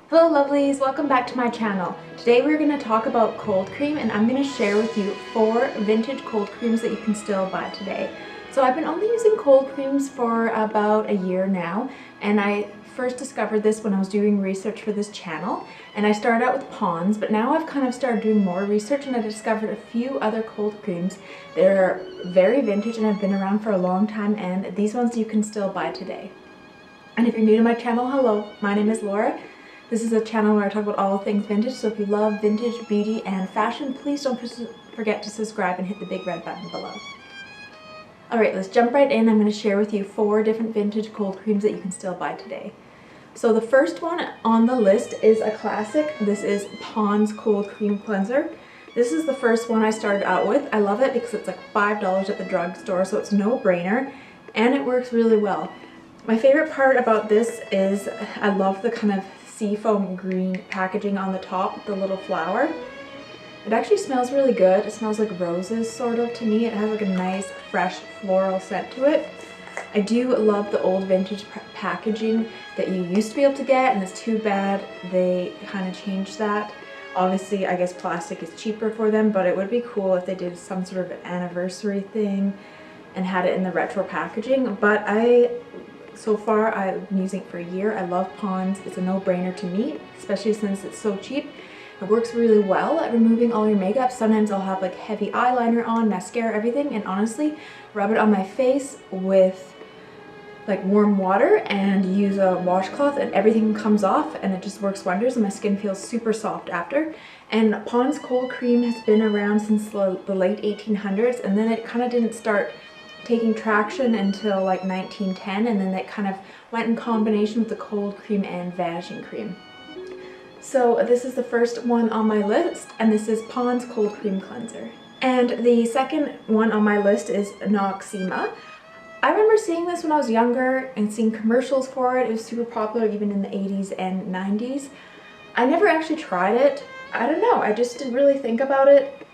Hello lovelies, welcome back to my channel. Today we're going to talk about cold cream, and I'm going to share with you 4 vintage cold creams that you can still buy today. So I've been only using cold creams for about a year now, and I first discovered this when I was doing research for this channel, and I started out with Pond's, but now I've kind of started doing more research and I discovered a few other cold creams. They're very vintage and have been around for a long time, and these ones you can still buy today. And if you're new to my channel, hello, my name is Laura. This is a channel where I talk about all things vintage, so if you love vintage, beauty, and fashion, please don't forget to subscribe and hit the big red button below. Alright, let's jump right in. I'm going to share with you 4 different vintage cold creams that you can still buy today. So the first one on the list is a classic. This is Pond's Cold Cream Cleanser. This is the first one I started out with. I love it because it's like $5 at the drugstore, so it's no brainer, and it works really well. My favorite part about this is I love the kind of seafoam green packaging on the top, the little flower. It actually smells really good. It smells like roses, sort of, to me. It has like a nice fresh floral scent to it. I do love the old vintage packaging that you used to be able to get, and it's too bad they kind of changed that. Obviously, I guess plastic is cheaper for them, but it would be cool if they did some sort of an anniversary thing and had it in the retro packaging. But so far, I've been using it for a year. I love Pond's. It's a no-brainer to me, especially since it's so cheap. It works really well at removing all your makeup. Sometimes I'll have like heavy eyeliner on, mascara, everything, and honestly, rub it on my face with like warm water and use a washcloth and everything comes off, and it just works wonders, and my skin feels super soft after. And Pond's cold cream has been around since the late 1800s, and then it kind of didn't start taking traction until like 1910, and then that kind of went in combination with the cold cream and vanishing cream. So this is the first one on my list, and this is Pond's Cold Cream Cleanser. And the second one on my list is Noxzema. I remember seeing this when I was younger and seeing commercials for it. It was super popular even in the 80s and 90s. I never actually tried it. I don't know, I just didn't really think about it.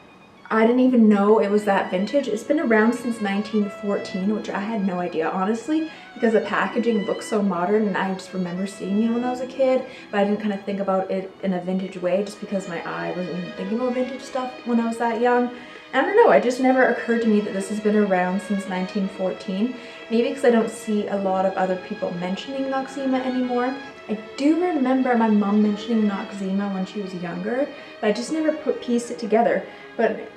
I didn't even know it was that vintage. It's been around since 1914, which I had no idea, honestly, because the packaging looks so modern, and I just remember seeing it when I was a kid, but I didn't kind of think about it in a vintage way just because my eye wasn't even thinking about vintage stuff when I was that young. And I don't know, it just never occurred to me that this has been around since 1914. Maybe because I don't see a lot of other people mentioning Noxzema anymore. I do remember my mom mentioning Noxzema when she was younger, but I just never pieced it together. But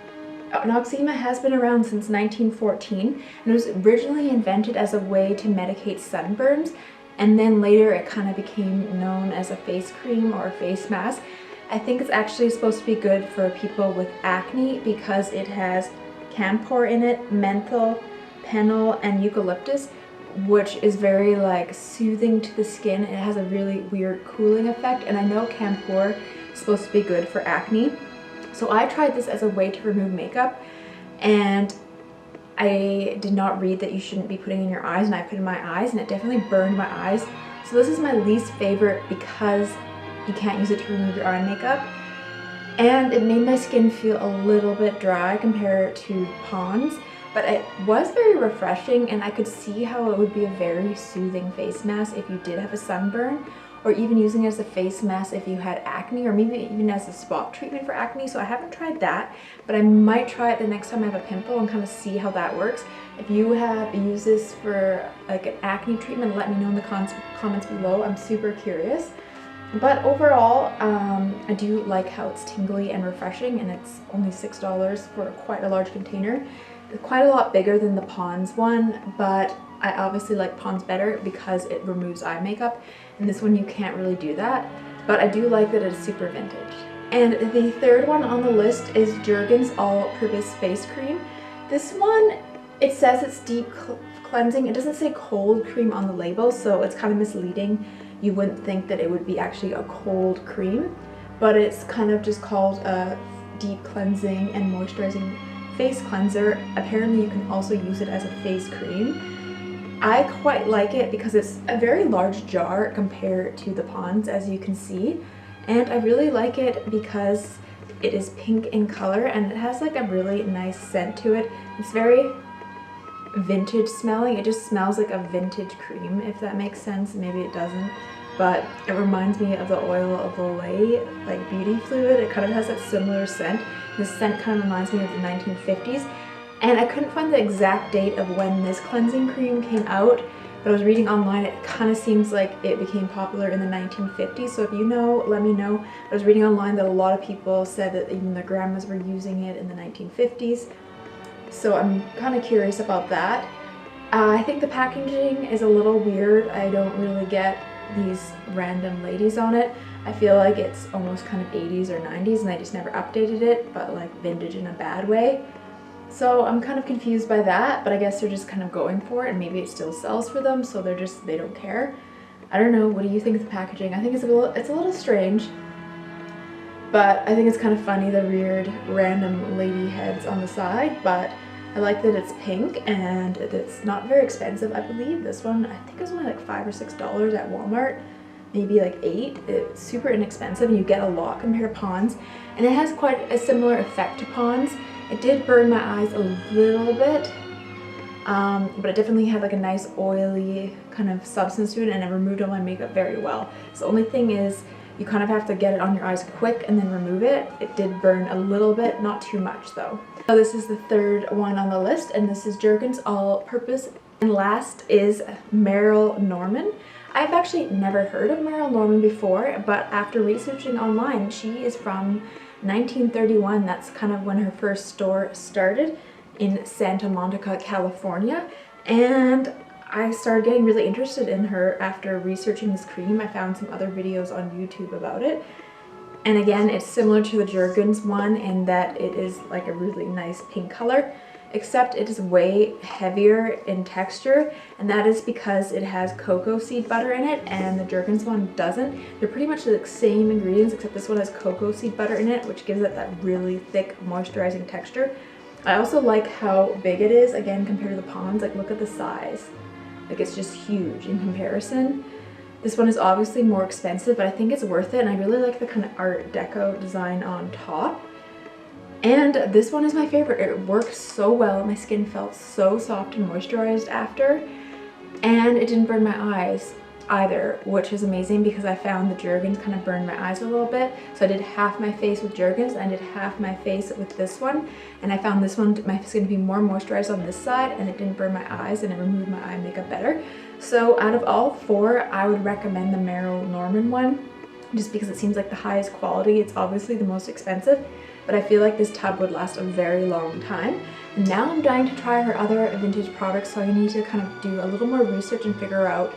Noxzema has been around since 1914, and it was originally invented as a way to medicate sunburns, and then later it kind of became known as a face cream or a face mask. I think it's actually supposed to be good for people with acne because it has camphor in it, menthol, phenol, and eucalyptus, which is very like soothing to the skin. It has a really weird cooling effect, and I know camphor is supposed to be good for acne. So I tried this as a way to remove makeup, and I did not read that you shouldn't be putting in your eyes, and I put in my eyes, and it definitely burned my eyes. So this is my least favorite because you can't use it to remove your eye makeup, and it made my skin feel a little bit dry compared to Pond's, but it was very refreshing, and I could see how it would be a very soothing face mask if you did have a sunburn, or even using it as a face mask if you had acne, or maybe even as a spot treatment for acne. So I haven't tried that, but I might try it the next time I have a pimple and kind of see how that works. If you have used this for like an acne treatment, let me know in the comments below. I'm super curious. But overall, I do like how it's tingly and refreshing, and it's only $6 for quite a large container. It's quite a lot bigger than the Pond's one, but I obviously like Pond's better because it removes eye makeup, and this one you can't really do that, but I do like that it's super vintage. And the third one on the list is Jurgens All-Purpose Face Cream. This one, it says it's deep cleansing. It doesn't say cold cream on the label, so it's kind of misleading. You wouldn't think that it would be actually a cold cream, but it's kind of just called a deep cleansing and moisturizing face cleanser. Apparently you can also use it as a face cream. I quite like it because it's a very large jar compared to the Pond's, as you can see, and I really like it because it is pink in color and it has like a really nice scent to it. It's very vintage smelling. It just smells like a vintage cream, if that makes sense. Maybe it doesn't, but it reminds me of the oil of Olay, like beauty fluid. It kind of has that similar scent. This scent kind of reminds me of the 1950s. And I couldn't find the exact date of when this cleansing cream came out, but I was reading online, it kind of seems like it became popular in the 1950s. So if you know, let me know. I was reading online that a lot of people said that even their grandmas were using it in the 1950s. So I'm kind of curious about that. I think the packaging is a little weird. I don't really get these random ladies on it. I feel like it's almost kind of 80s or 90s and they just never updated it, but like vintage in a bad way. So I'm kind of confused by that, but I guess they're just kind of going for it, and maybe it still sells for them, so they don't care. I don't know. What do you think of the packaging? I think it's a little strange, but I think it's kind of funny, the weird random lady heads on the side, but I like that it's pink and it's not very expensive. I believe this one, I think it was only like $5 or $6 at Walmart, maybe like $8. It's super inexpensive and you get a lot compared to Pond's, and it has quite a similar effect to Pond's. It did burn my eyes a little bit, but it definitely had like a nice oily kind of substance to it, and it removed all my makeup very well. So the only thing is you kind of have to get it on your eyes quick and then remove it. It did burn a little bit, not too much though. So this is the third one on the list, and this is Jurgens All-Purpose. And last is Merrill Norman. I've actually never heard of Merle Norman before, but after researching online, she is from 1931. That's kind of when her first store started in Santa Monica, California. And I started getting really interested in her after researching this cream. I found some other videos on YouTube about it. And again, it's similar to the Jurgens one in that it is like a really nice pink color, except it is way heavier in texture, and that is because it has cocoa seed butter in it and the Jurgens one doesn't. They're pretty much the same ingredients, except this one has cocoa seed butter in it, which gives it that really thick moisturizing texture. I also like how big it is, again, compared to the Pond's. Like, look at the size. Like, it's just huge in comparison. This one is obviously more expensive, but I think it's worth it, and I really like the kind of Art Deco design on top. And this one is my favorite. It worked so well. My skin felt so soft and moisturized after, and it didn't burn my eyes either, which is amazing because I found the Jurgens kind of burned my eyes a little bit. So I did half my face with Jurgens and I did half my face with this one, and I found this one, my skin to be more moisturized on this side, and it didn't burn my eyes and it removed my eye makeup better. So out of all four, I would recommend the Merrill Norman one just because it seems like the highest quality. It's obviously the most expensive, but I feel like this tub would last a very long time. And now I'm dying to try her other vintage products, so I need to kind of do a little more research and figure out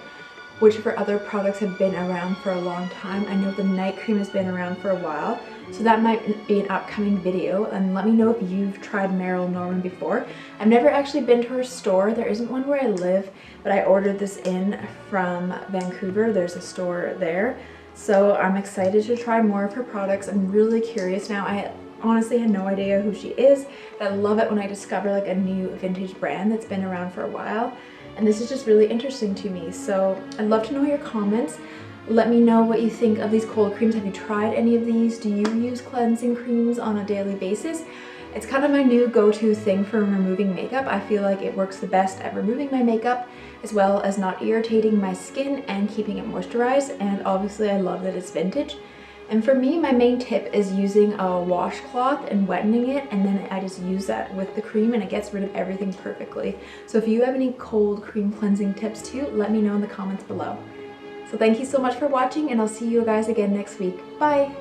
which of her other products have been around for a long time. I know the night cream has been around for a while, so that might be an upcoming video. And let me know if you've tried Merle Norman before. I've never actually been to her store. There isn't one where I live, but I ordered this in from Vancouver. There's a store there. So I'm excited to try more of her products. I'm really curious now. I honestly had no idea who she is, but I love it when I discover like a new vintage brand that's been around for a while. And this is just really interesting to me. So I'd love to know your comments. Let me know what you think of these cold creams. Have you tried any of these? Do you use cleansing creams on a daily basis? It's kind of my new go-to thing for removing makeup. I feel like it works the best at removing my makeup as well as not irritating my skin and keeping it moisturized. And obviously I love that it's vintage. And for me, my main tip is using a washcloth and wetting it, and then I just use that with the cream and it gets rid of everything perfectly. So if you have any cold cream cleansing tips too, let me know in the comments below. So thank you so much for watching, and I'll see you guys again next week. Bye!